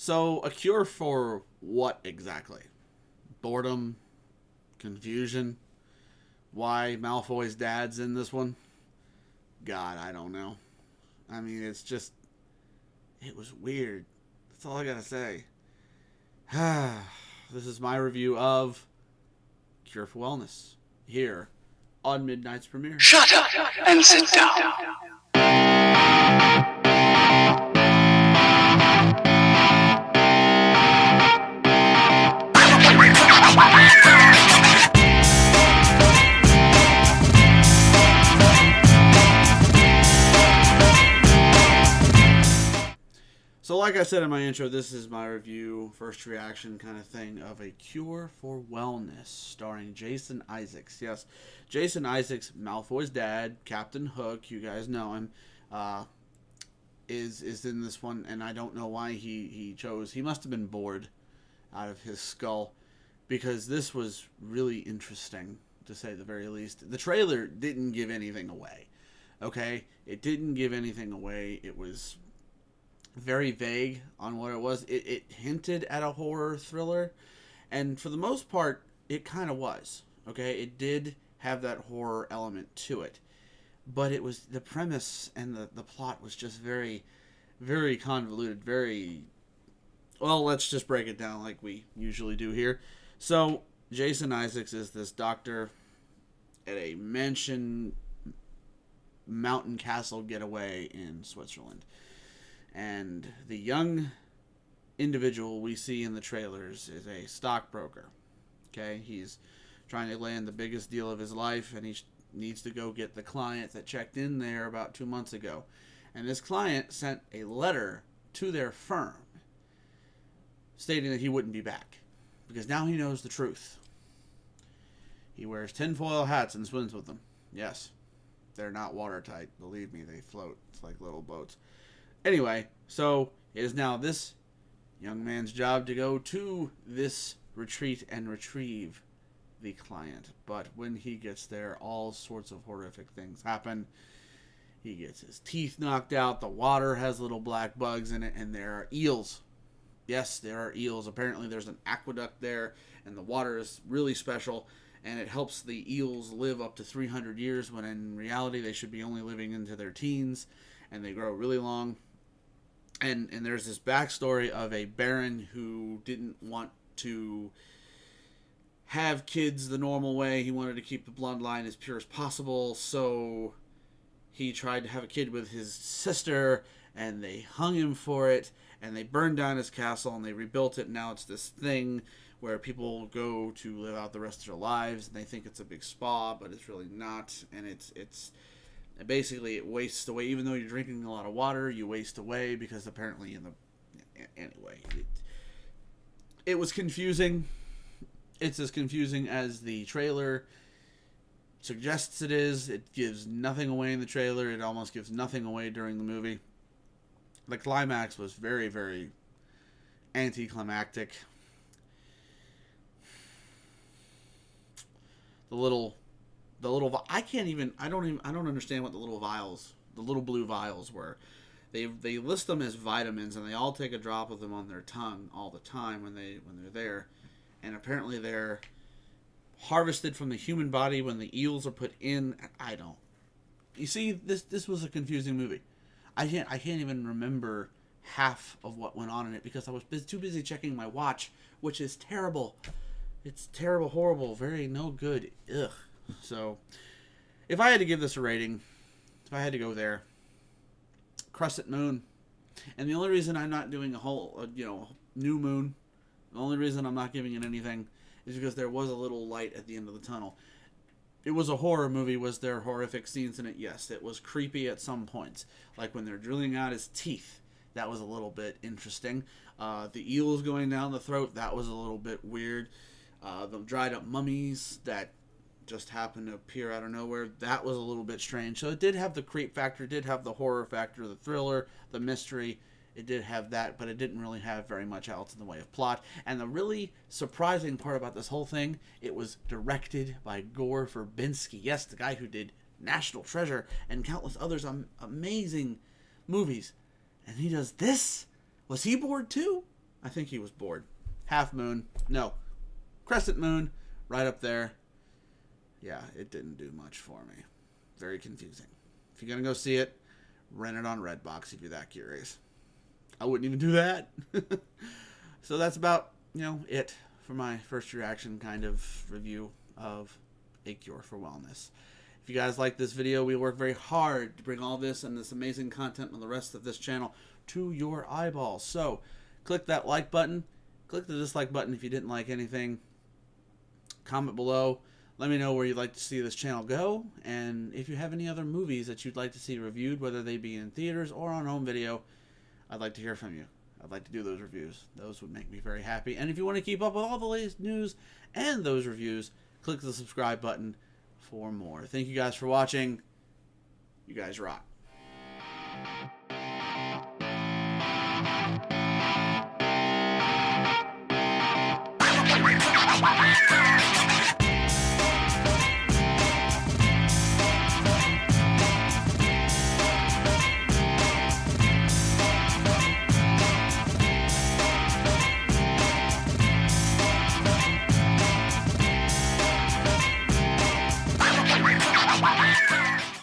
So, a cure for what exactly? Boredom? Confusion? Why Malfoy's dad's in this one? God, I don't know. I mean, it's just... It was weird. That's all I gotta say. This is my review of Cure for Wellness here on Midnight's Premiere. Shut up and sit down. So like I said in my intro, this is my review, first reaction kind of thing of A Cure for Wellness, starring Jason Isaacs. Yes, Jason Isaacs, Malfoy's dad, Captain Hook, you guys know him, is in this one, and I don't know why he chose. He must have been bored out of his skull, because this was really interesting, to say the very least. The trailer didn't give anything away, okay? It didn't give anything away. It was very vague on what it was. It hinted at a horror thriller, and for the most part, it kind of was. Okay, it did have that horror element to it, but it was the premise and the plot was just very, very convoluted. Very well. Let's just break it down like we usually do here. So Jason Isaacs is this doctor at a mansion mountain castle getaway in Switzerland. And the young individual we see in the trailers is a stockbroker. Okay, he's trying to land the biggest deal of his life, and he needs to go get the client that checked in there about 2 months ago. And this client sent a letter to their firm stating that he wouldn't be back, because now he knows the truth. He wears tinfoil hats and swims with them. Yes, they're not watertight. Believe me, they float. It's like little boats. Anyway, so it is now this young man's job to go to this retreat and retrieve the client. But when he gets there, all sorts of horrific things happen. He gets his teeth knocked out, the water has little black bugs in it, and there are eels. Yes, there are eels. Apparently there's an aqueduct there, and the water is really special, and it helps the eels live up to 300 years, when in reality they should be only living into their teens, and they grow really long. And there's this backstory of a baron who didn't want to have kids the normal way. He wanted to keep the bloodline as pure as possible, so he tried to have a kid with his sister, and they hung him for it, and they burned down his castle, and they rebuilt it. Now it's this thing where people go to live out the rest of their lives, and they think it's a big spa, but it's really not, and it's basically it wastes away. Even though you're drinking a lot of water, you waste away, because apparently anyway, it was confusing. It's as confusing as the trailer suggests it is. It gives nothing away in the trailer. It almost gives nothing away during the movie. The climax was very, very anticlimactic. I don't understand what the little vials, the little blue vials were. They list them as vitamins, and they all take a drop of them on their tongue all the time when they're there. And apparently they're harvested from the human body when the eels are put in. You see, this was a confusing movie. I can't even remember half of what went on in it, because I was too busy checking my watch, which is terrible. It's terrible, horrible, very no good. Ugh. So, if I had to give this a rating, if I had to go there, crescent moon. And the only reason I'm not doing a whole, new moon, the only reason I'm not giving it anything is because there was a little light at the end of the tunnel. It was a horror movie. Was there horrific scenes in it? Yes. It was creepy at some points. Like when they're drilling out his teeth. That was a little bit interesting. The eels going down the throat, that was a little bit weird. The dried up mummies that just happened to appear out of nowhere, that was a little bit strange. So it did have the creep factor, it did have the horror factor, the thriller, the mystery. It did have that, but it didn't really have very much else in the way of plot. And the really surprising part about this whole thing, it was directed by Gore Verbinski. Yes, the guy who did National Treasure and countless others amazing movies. And he does this? Was he bored too? I think he was bored. Half moon. No. Crescent moon. Right up there. Yeah, it didn't do much for me. Very confusing. If you're going to go see it, rent it on Redbox if you're that curious. I wouldn't even do that. So that's about, it for my first reaction kind of review of A Cure for Wellness. If you guys like this video, we work very hard to bring all this and this amazing content on the rest of this channel to your eyeballs. So click that like button. Click the dislike button if you didn't like anything. Comment below. Let me know where you'd like to see this channel go. And if you have any other movies that you'd like to see reviewed, whether they be in theaters or on home video, I'd like to hear from you. I'd like to do those reviews. Those would make me very happy. And if you want to keep up with all the latest news and those reviews, click the subscribe button for more. Thank you guys for watching. You guys rock.